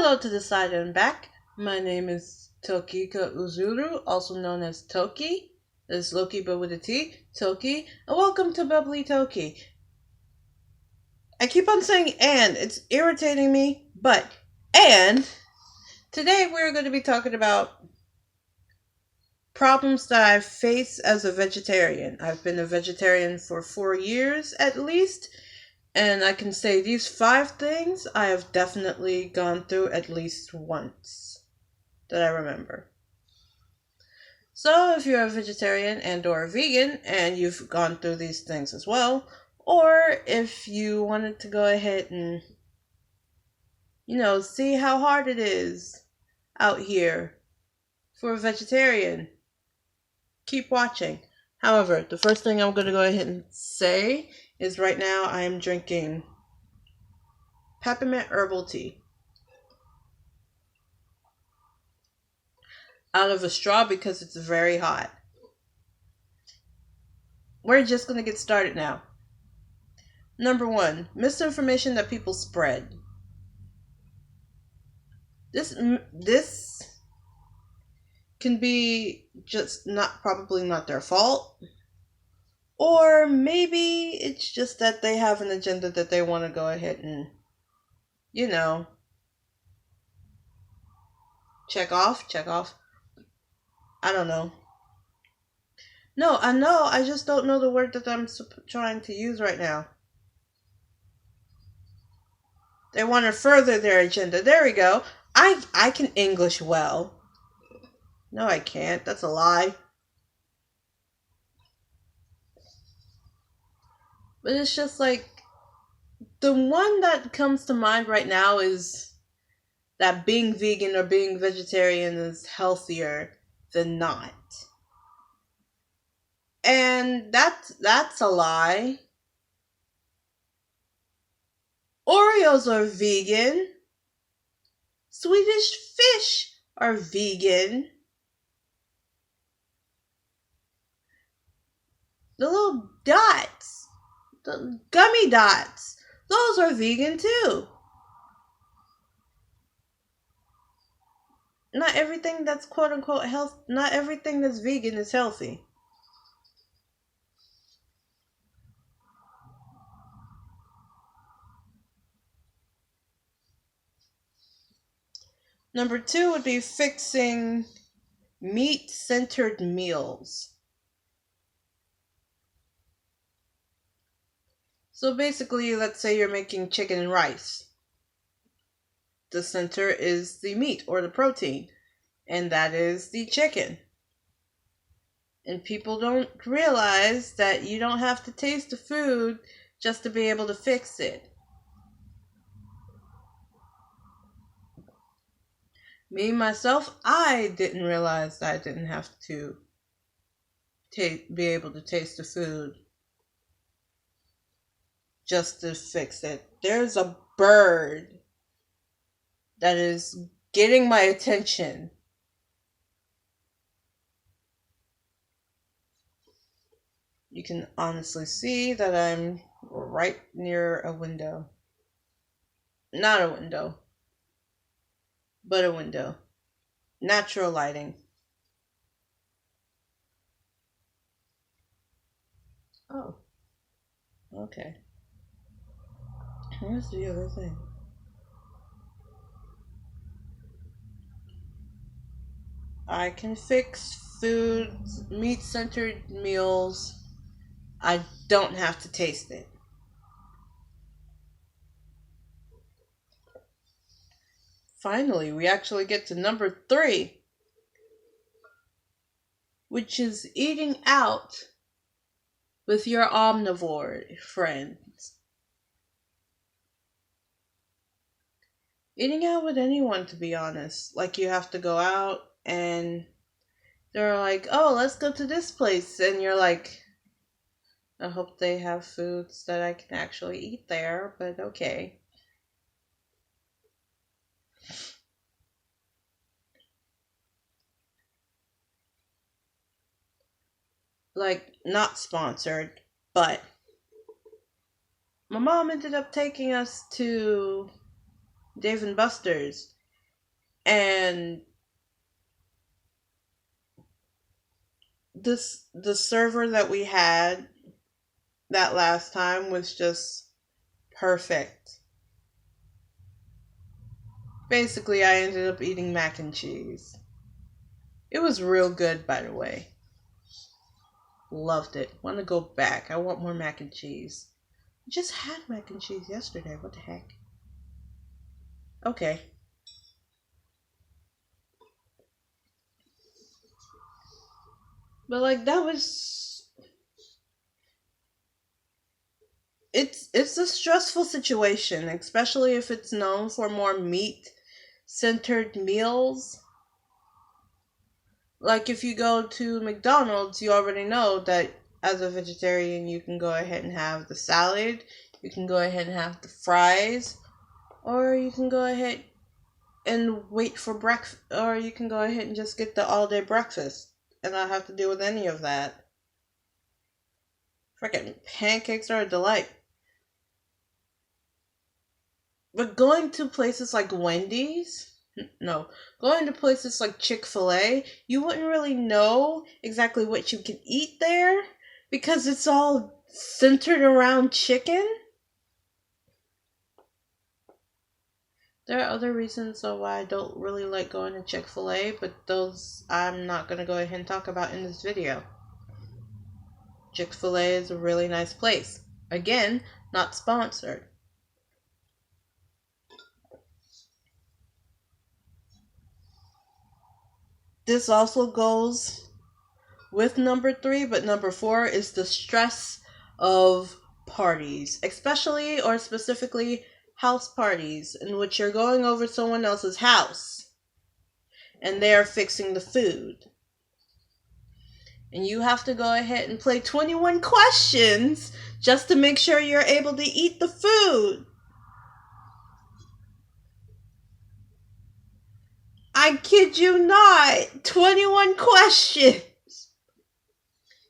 Hello to the side and back. My name is Tokika Uzuru, also known as Toki. It's Loki but with a T, Toki, and welcome to Bubbly Toki. I keep on saying and, it's irritating me, but and today we're going to be talking about problems that I face as a vegetarian. I've been a vegetarian for 4 years at least, and I can say these 5 things I have definitely gone through at least once that I remember. So if you're a vegetarian and or a vegan and you've gone through these things as well, or if you wanted to go ahead and, see how hard it is out here for a vegetarian, keep watching. However, the first thing I'm going to go ahead and say is right now I am drinking peppermint herbal tea out of a straw because it's very hot. We're just going to get started now. Number 1, misinformation that people spread. This can be just probably not their fault, or maybe it's just that they have an agenda that they want to go ahead and, check off. I don't know. No, I know. I just don't know the word that I'm trying to use right now. They want to further their agenda. There we go. I can English well. No, I can't. That's a lie. But it's just like, the one that comes to mind right now is that being vegan or being vegetarian is healthier than not. And that's a lie. Oreos are vegan. Swedish fish are vegan. The little dots, the gummy dots, those are vegan too. Not everything that's quote unquote health, not everything that's vegan is healthy. Number 2 would be fixing meat-centered meals. So basically, let's say you're making chicken and rice. The center is the meat or the protein, and that is the chicken. And people don't realize that you don't have to taste the food just to be able to fix it. Me, myself, I didn't realize that I didn't have to be able to taste the food just to fix it. There's a bird that is getting my attention. You can honestly see that I'm right near a window. Not a window, but a window. Natural lighting. Oh, okay. Where's the other thing? I can fix food, meat-centered meals. I don't have to taste it. Finally, we actually get to number 3, which is eating out with your omnivore friends. Eating out with anyone, to be honest. Like, you have to go out and they're like, oh, let's go to this place. And you're like, I hope they have foods that I can actually eat there, but okay. Like, not sponsored, but my mom ended up taking us to Dave and Buster's, And the server that we had that last time was just perfect. Basically, I ended up eating mac and cheese. It was real good, by the way. Loved it. Want to go back. I want more mac and cheese. I just had mac and cheese yesterday. What the heck? Okay. But like that was it's a stressful situation, especially if it's known for more meat centered meals. Like if you go to McDonald's, you already know that as a vegetarian you can go ahead and have the salad, you can go ahead and have the fries, or you can go ahead and wait for breakfast, or you can go ahead and just get the all day breakfast and not have to deal with any of that. Freaking pancakes are a delight. But going to places like Wendy's, no, going to places like Chick-fil-A, you wouldn't really know exactly what you can eat there because it's all centered around chicken. There are other reasons why I don't really like going to Chick-fil-A, but those I'm not going to go ahead and talk about in this video. Chick-fil-A is a really nice place. Again, not sponsored. This also goes with number 3, but number 4 is the stress of parties, especially or specifically house parties in which you're going over someone else's house and they're fixing the food. And you have to go ahead and play 21 questions just to make sure you're able to eat the food. I kid you not, 21 questions.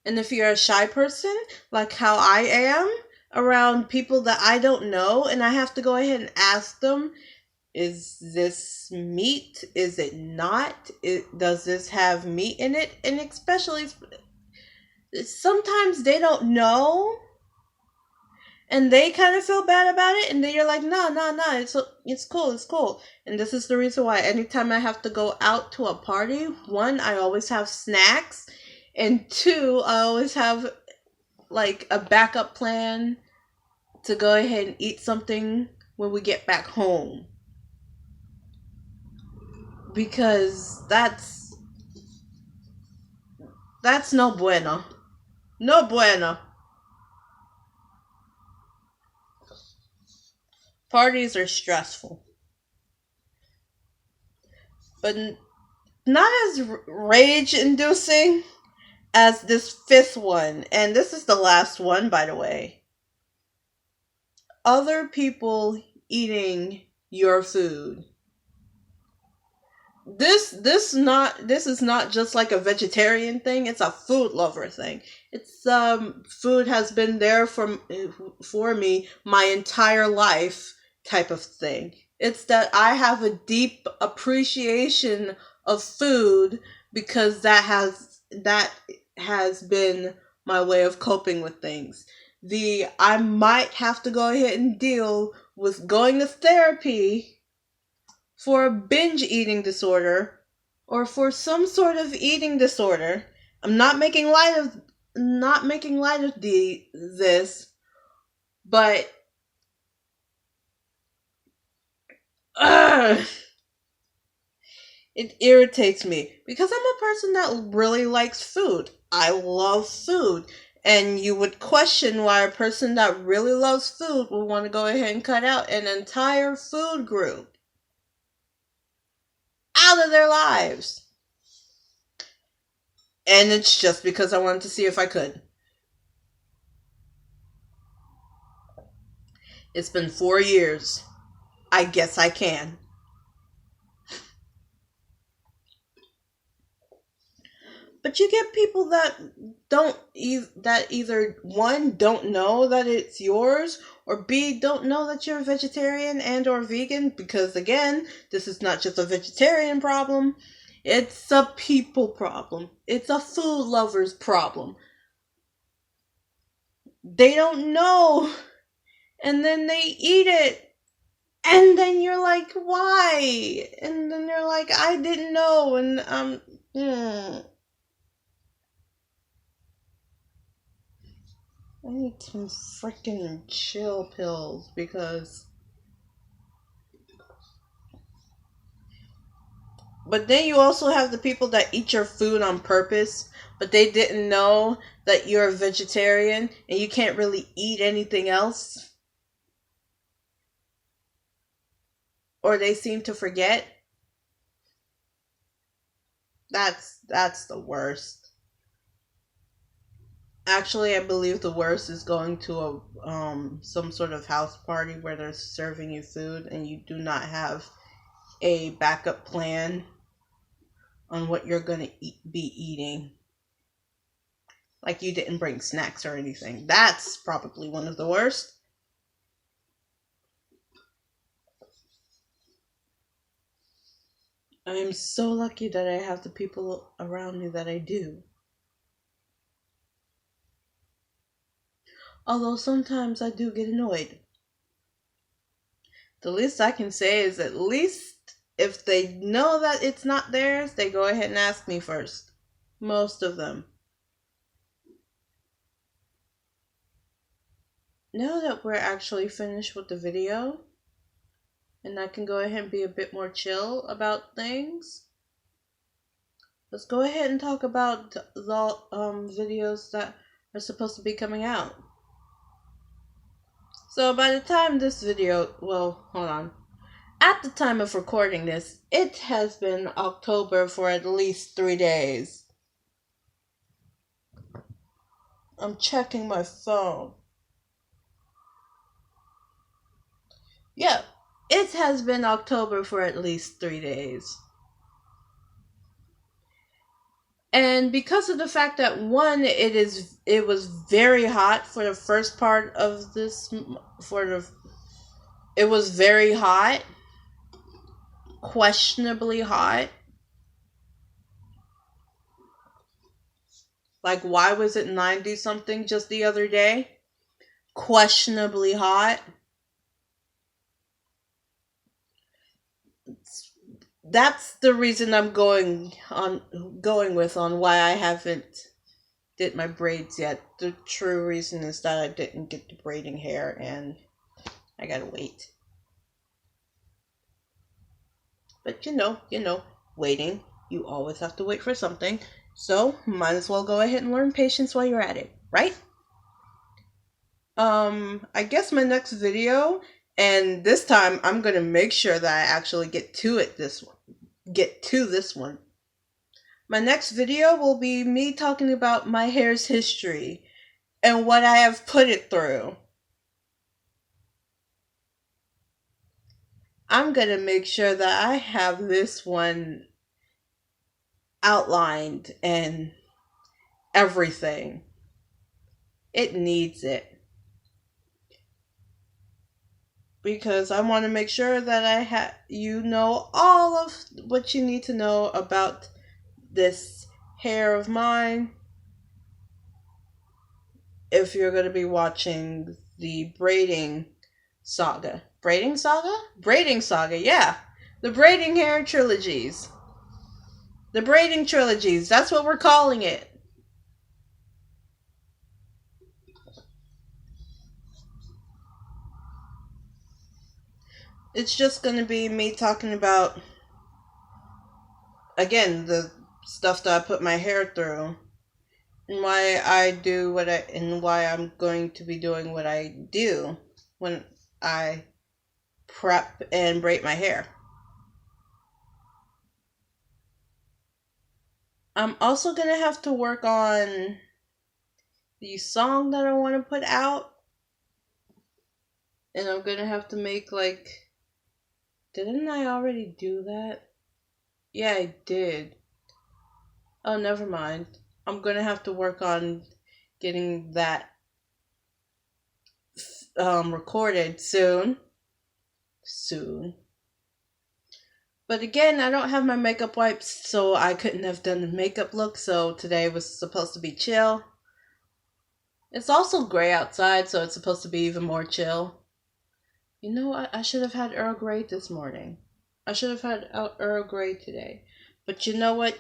And if you're a shy person, like how I am, around people that I don't know, and I have to go ahead and ask them, is this meat? Is it not? Does this have meat in it? And especially, sometimes they don't know, and they kind of feel bad about it, and then you're like, no, it's cool, it's cool. And this is the reason why anytime I have to go out to a party, 1, I always have snacks, and 2, I always have like a backup plan to go ahead and eat something when we get back home. Because that's no bueno. No bueno. Parties are stressful. But not as rage inducing as this 5th one. And this is the last one, by the way. Other people eating your food. This is not just like a vegetarian thing, it's a food lover thing. It's food has been there for me my entire life type of thing. It's that I have a deep appreciation of food because that has been my way of coping with things. I might have to go ahead and deal with going to therapy for a binge eating disorder or for some sort of eating disorder. I'm not making light of this, but it irritates me because I'm a person that really likes food. I love food. And you would question why a person that really loves food would want to go ahead and cut out an entire food group out of their lives. And it's just because I wanted to see if I could. It's been 4 years. I guess I can. But you get people that that either one don't know that it's yours, or B don't know that you're a vegetarian and or vegan, because again, this is not just a vegetarian problem. It's a people problem. It's a food lovers problem. They don't know, and then they eat it, and then you're like, why? And then they're like, I didn't know, and I need some freaking chill pills, because. But then you also have the people that eat your food on purpose, but they didn't know that you're a vegetarian and you can't really eat anything else. Or they seem to forget. That's the worst. Actually, I believe the worst is going to a some sort of house party where they're serving you food and you do not have a backup plan on what you're going to be eating. Like you didn't bring snacks or anything. That's probably one of the worst. I am so lucky that I have the people around me that I do. Although sometimes I do get annoyed. The least I can say is, at least if they know that it's not theirs, they go ahead and ask me first. Most of them. Now that we're actually finished with the video, and I can go ahead and be a bit more chill about things, let's go ahead and talk about the videos that are supposed to be coming out. So by the time this video, well, hold on. At the time of recording this, it has been October for at least 3 days. I'm checking my phone. Yeah, it has been October for at least 3 days. And because of the fact that one, it was very hot for the first part of this, it was very hot, questionably hot. Like, why was it 90 something just the other day? Questionably hot. That's the reason I'm going with on why I haven't did my braids yet. The true reason is that I didn't get the braiding hair and I gotta wait. But you know, waiting, you always have to wait for something. So might as well go ahead and learn patience while you're at it, right? I guess my next video, and this time I'm gonna make sure that I actually get to this one. My next video will be me talking about my hair's history and what I have put it through. I'm gonna make sure that I have this one outlined and everything. It needs it. Because I want to make sure that you know all of what you need to know about this hair of mine. If you're going to be watching the braiding saga. Braiding saga? Braiding saga, yeah. The braiding hair trilogies. The braiding trilogies. That's what we're calling it. It's just going to be me talking about, again, the stuff that I put my hair through. And why I do and why I'm going to be doing what I do when I prep and braid my hair. I'm also going to have to work on the song that I want to put out. And I'm going to have to make didn't I already do that? Yeah, I did. Oh, never mind. I'm gonna have to work on getting that recorded soon. Soon. But again, I don't have my makeup wipes, so I couldn't have done the makeup look, so today was supposed to be chill. It's also gray outside, so it's supposed to be even more chill. You know what? I should have had Earl Grey this morning. I should have had Earl Grey today. But you know what?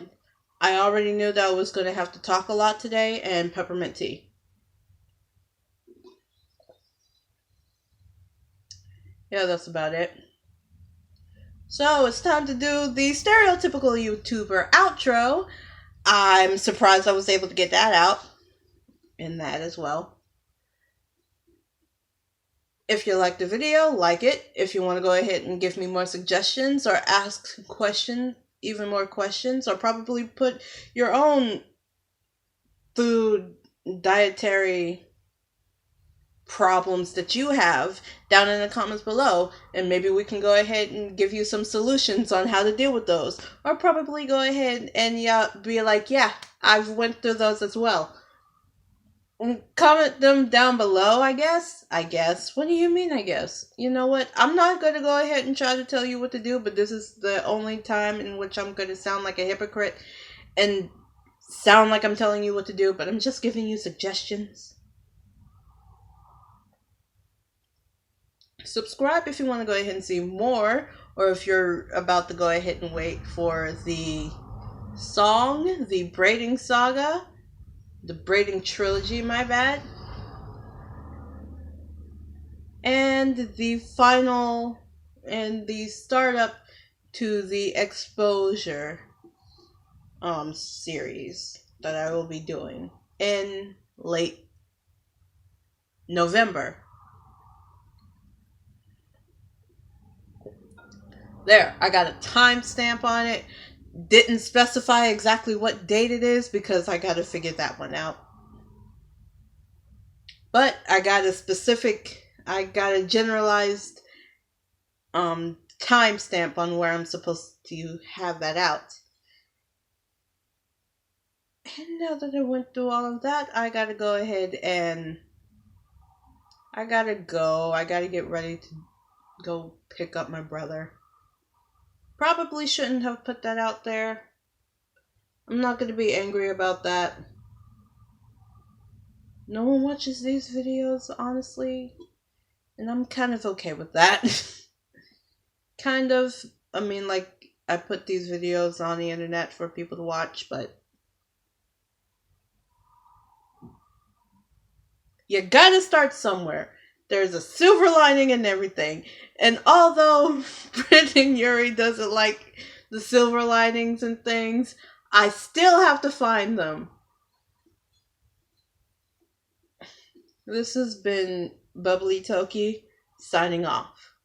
I already knew that I was going to have to talk a lot today, and peppermint tea. Yeah, that's about it. So it's time to do the stereotypical YouTuber outro. I'm surprised I was able to get that out in that as well. If you like the video, like it. If you want to go ahead and give me more suggestions or ask questions, even more questions, or probably put your own food dietary problems that you have down in the comments below, and maybe we can go ahead and give you some solutions on how to deal with those, or probably go ahead and be like, yeah, I've went through those as well. Comment them down below. I guess what do you mean? I guess, you know what, I'm not going to go ahead and try to tell you what to do, but this is the only time in which I'm going to sound like a hypocrite and sound like I'm telling you what to do, but I'm just giving you suggestions. Subscribe if you want to go ahead and see more, or if you're about to go ahead and wait for the song, the braiding saga, the braiding trilogy, my bad, and the final and the startup to the exposure series that I will be doing in late November. There, I got a timestamp on it. Didn't specify exactly what date it is because I got to figure that one out. But I got a generalized timestamp on where I'm supposed to have that out. And now that I went through all of that, I gotta go ahead and I gotta get ready to go pick up my brother. Probably shouldn't have put that out there. I'm not gonna be angry about that. No one watches these videos, honestly, and I'm kind of okay with that. Kind of. I mean, like, I put these videos on the internet for people to watch, but you gotta start somewhere. There's a silver lining in everything. And although Brendan Urie doesn't like the silver linings and things, I still have to find them. This has been Bubbly Toki signing off.